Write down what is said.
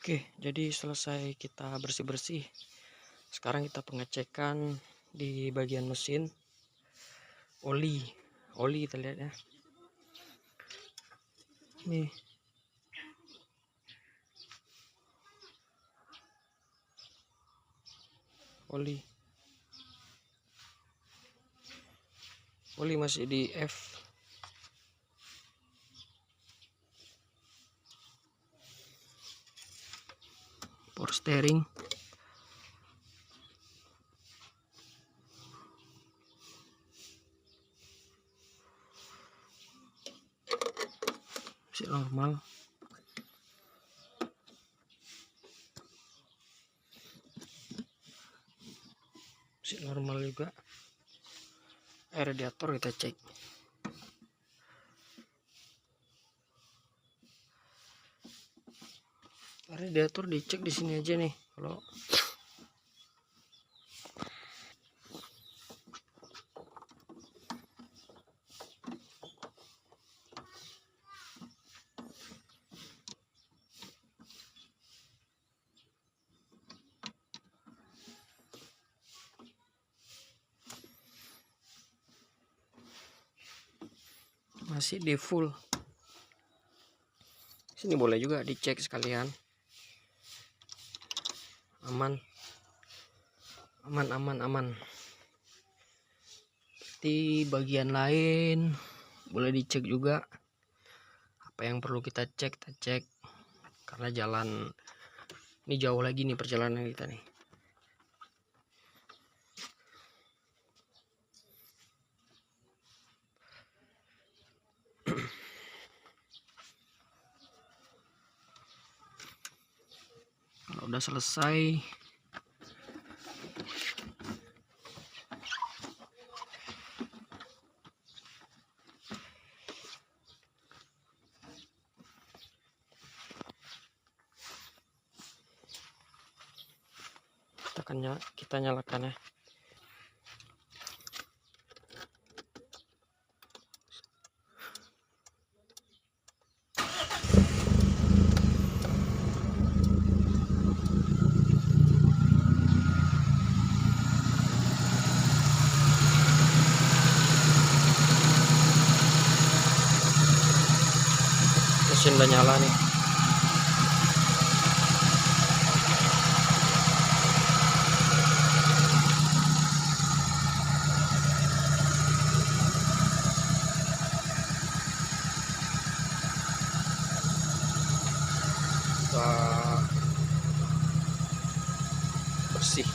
Oke, jadi selesai kita bersih-bersih. Sekarang kita pengecekan di bagian mesin. Oli kita lihat ya. Nih. Oli masih di F. Power steering. Masih normal. Masih normal juga. Radiator kita cek. Radiator dicek di sini aja nih. Kalau masih di full. Sini boleh juga dicek sekalian. Aman. Di bagian lain boleh dicek juga. Apa yang perlu kita cek karena jalan ini jauh lagi nih perjalanan kita nih. Kalau udah selesai, kita nyalakan ya. Mesin udah nyala nih. Udah bersih.